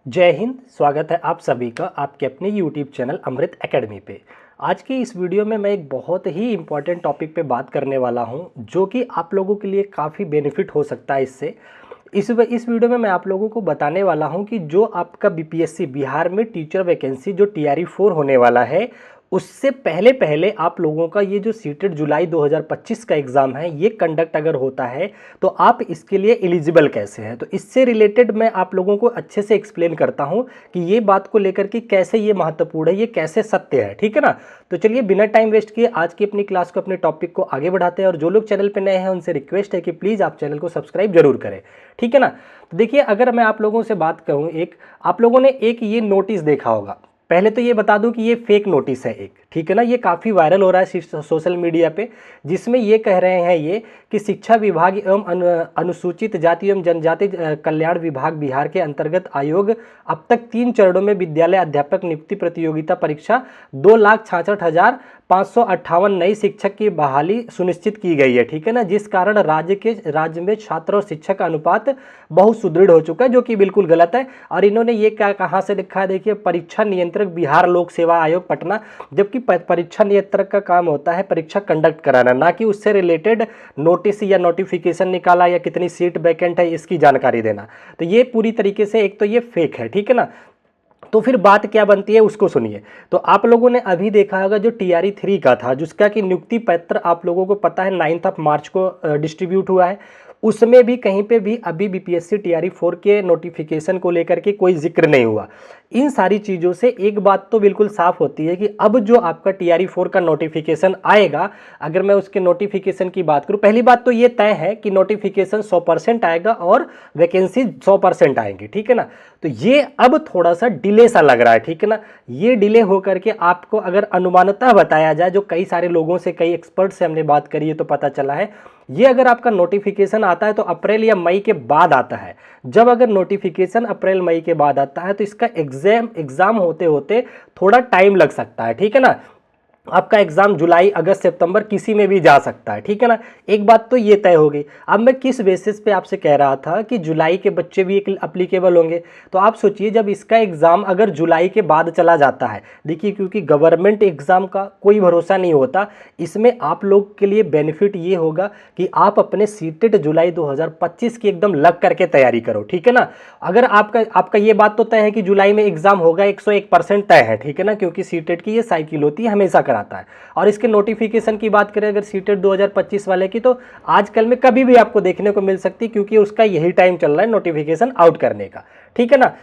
जय हिंद। स्वागत है आप सभी का आपके अपने YouTube चैनल अमृत एकेडमी पे। आज की इस वीडियो में मैं एक बहुत ही इम्पॉर्टेंट टॉपिक पे बात करने वाला हूं, जो कि आप लोगों के लिए काफ़ी बेनिफिट हो सकता है इससे। इस वीडियो में मैं आप लोगों को बताने वाला हूं कि जो आपका बीपीएससी बिहार में टीचर वैकेंसी जो TRE 4 होने वाला है, उससे पहले पहले आप लोगों का ये जो सीटेट जुलाई 2025 का एग्ज़ाम है, ये कंडक्ट अगर होता है तो आप इसके लिए एलिजिबल कैसे हैं। तो इससे रिलेटेड मैं आप लोगों को अच्छे से एक्सप्लेन करता हूं कि ये बात को लेकर कि कैसे ये महत्वपूर्ण है, ये कैसे सत्य है। ठीक है ना। तो चलिए बिना टाइम वेस्ट किए आज की अपनी क्लास को, अपने टॉपिक को आगे बढ़ाते हैं। और जो लोग चैनल पर नए हैं उनसे रिक्वेस्ट है कि प्लीज़ आप चैनल को सब्सक्राइब जरूर करें। ठीक है ना। तो देखिए, अगर मैं आप लोगों से बात कहूँ, आप लोगों ने एक ये नोटिस देखा होगा। पहले तो ये बता दूं कि ये फेक नोटिस है एक, ठीक है ना। ये काफ़ी वायरल हो रहा है सोशल मीडिया पे, जिसमें ये कह रहे हैं ये कि शिक्षा विभाग एवं अनुसूचित जाति एवं जनजाति कल्याण विभाग बिहार के अंतर्गत आयोग अब तक 3 चरणों में विद्यालय अध्यापक नियुक्ति प्रतियोगिता परीक्षा 2,66,558 नई शिक्षक की बहाली सुनिश्चित की गई है। ठीक है ना। जिस कारण राज्य में छात्र और शिक्षक का अनुपात बहुत सुदृढ़ हो चुका है, जो कि बिल्कुल गलत है। और इन्होंने ये क्या कहाँ से लिखा है, देखिए, परीक्षा नियंत्रक बिहार लोक सेवा आयोग पटना। जबकि परीक्षा नियंत्रक का काम होता है परीक्षा कंडक्ट कराना, ना कि उससे रिलेटेड नोटिस या नोटिफिकेशन निकाला या कितनी सीट वैकेंट है इसकी जानकारी देना। तो ये पूरी तरीके से एक तो ये फेक है। ठीक है ना। तो फिर बात क्या बनती है उसको सुनिए। तो आप लोगों ने अभी देखा होगा जो TRE 3 का था, जिसका कि नियुक्ति पत्र आप लोगों को पता है 9 मार्च को डिस्ट्रीब्यूट हुआ है। उसमें भी कहीं पे भी अभी बीपीएससी TRE 4 के नोटिफिकेशन को लेकर के कोई जिक्र नहीं हुआ। इन सारी चीज़ों से एक बात तो बिल्कुल साफ होती है कि अब जो आपका TRE 4 का नोटिफिकेशन आएगा, अगर मैं उसके नोटिफिकेशन की बात करूं, पहली बात तो ये तय है कि नोटिफिकेशन 100% आएगा और वैकेंसी 100% आएंगी। ठीक है ना। तो ये अब थोड़ा सा डिले सा लग रहा है। ठीक है ना। ये डिले होकर के आपको अगर अनुमानतः बताया जाए, जो कई सारे लोगों से, कई एक्सपर्ट से हमने बात करी है, तो पता चला है ये अगर आपका नोटिफिकेशन आता है तो अप्रैल या मई के बाद आता है। जब अगर नोटिफिकेशन अप्रैल मई के बाद आता है तो इसका एग्जाम होते होते थोड़ा टाइम लग सकता है। ठीक है ना। आपका एग्जाम जुलाई, अगस्त, सितंबर किसी में भी जा सकता है। ठीक है ना। एक बात तो ये तय हो गई। अब मैं किस बेसिस पे आपसे कह रहा था कि जुलाई के बच्चे भी एक अप्लीकेबल होंगे, तो आप सोचिए जब इसका एग्जाम अगर जुलाई के बाद चला जाता है, देखिए, क्योंकि गवर्नमेंट एग्जाम का कोई भरोसा नहीं होता, इसमें आप लोग के लिए बेनिफिट ये होगा कि आप अपने सीटेट जुलाई 2025 की एकदम लग करके तैयारी करो। ठीक है ना। अगर आपका ये बात तो तय है कि जुलाई में एग्जाम होगा, 101% तय है। ठीक है ना। क्योंकि सीटेट की ये साइकिल होती है, हमेशा आता है। और इसके नोटिफिकेशन की बात करें अगर सीटेट 2025 वाले की, तो आजकल में कभी भी आपको देखने को मिल सकती है, क्योंकि उसका यही टाइम चल रहा है नोटिफिकेशन आउट करने का। ठीक है ना।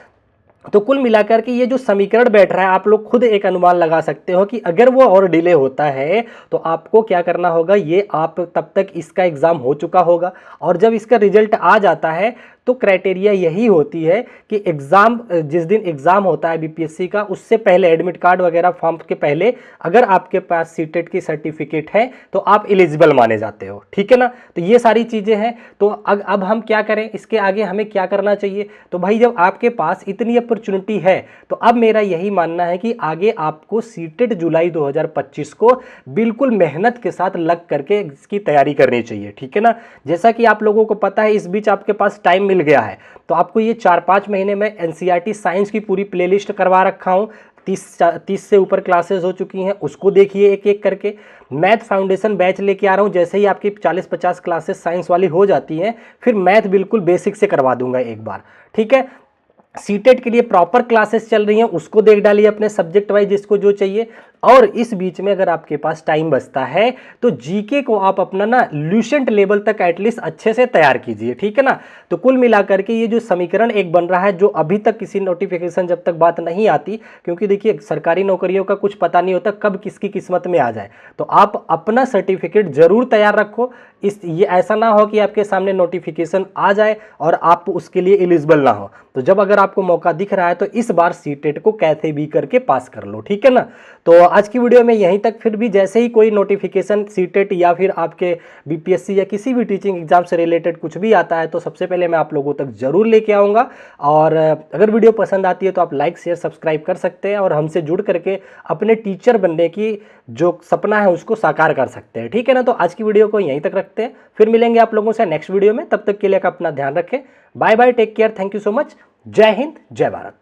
तो कुल मिलाकर के ये जो समीकरण बैठ रहा है, आप लोग खुद एक अनुमान लगा सकते हो कि अगर वो और डिले होता है तो आपको क्या करना होगा। ये आप तब तक इसका एग्जाम हो चुका होगा, और जब इसका रिजल्ट आ जाता है तो क्राइटेरिया यही होती है कि एग्जाम, जिस दिन एग्जाम होता है बीपीएससी का, उससे पहले एडमिट कार्ड वगैरह फॉर्म के पहले अगर आपके पास सीटेट की सर्टिफिकेट है तो आप एलिजिबल माने जाते हो। ठीक है ना। तो ये सारी चीजें हैं। तो अब हम क्या करें, इसके आगे हमें क्या करना चाहिए। तो भाई, जब आपके पास इतनी अपॉर्चुनिटी है तो अब मेरा यही मानना है कि आगे आपको सीटेट जुलाई 2025 को बिल्कुल मेहनत के साथ लग करके इसकी तैयारी करनी चाहिए। ठीक है ना। जैसा कि आप लोगों को पता है, इस बीच आपके पास टाइम मिल गया है, तो आपको ये 4-5 महीने में NCERT साइंस की पूरी प्लेलिस्ट करवा रखा हूं। 30 से ऊपर क्लासेस हो चुकी हैं, उसको देखिए एक एक करके। मैथ फाउंडेशन बैच लेके आ रहा हूं, जैसे ही आपकी 40-50 क्लासेस साइंस वाली हो जाती हैं, फिर मैथ बिल्कुल बेसिक से करवा दूंगा एक बार। ठीक है। सीटेट के लिए प्रॉपर क्लासेस चल रही हैं, उसको देख डालिए अपने सब्जेक्ट वाइज जिसको जो चाहिए। और इस बीच में अगर आपके पास टाइम बचता है तो जीके को आप अपना ना ल्यूसेंट लेवल तक एटलीस्ट अच्छे से तैयार कीजिए। ठीक है ना। तो कुल मिलाकर के ये जो समीकरण एक बन रहा है, जो अभी तक किसी नोटिफिकेशन जब तक बात नहीं आती, क्योंकि देखिए सरकारी नौकरियों का कुछ पता नहीं होता कब किसकी किस्मत में आ जाए, तो आप अपना सर्टिफिकेट जरूर तैयार रखो। ये ऐसा ना हो कि आपके सामने नोटिफिकेशन आ जाए और आप उसके लिए एलिजिबल ना हो। तो जब अगर आपको मौका दिख रहा है तो इस बार सीटेट को कैसे भी करके पास कर लो। ठीक है ना। तो आज की वीडियो में यहीं तक। फिर भी जैसे ही कोई नोटिफिकेशन सीटेट या फिर आपके बीपीएससी या किसी भी टीचिंग एग्जाम से रिलेटेड कुछ भी आता है तो सबसे पहले मैं आप लोगों तक जरूर लेके आऊँगा। और अगर वीडियो पसंद आती है तो आप लाइक, शेयर, सब्सक्राइब कर सकते हैं और हमसे जुड़ करके अपने टीचर बनने की जो सपना है उसको साकार कर सकते हैं। ठीक है ना। तो आज की वीडियो को यहीं तक रखते हैं, फिर मिलेंगे आप लोगों से नेक्स्ट वीडियो में। तब तक के लिए अपना ध्यान रखें। Bye bye, take care, thank you so much. जय हिंद, जय भारत।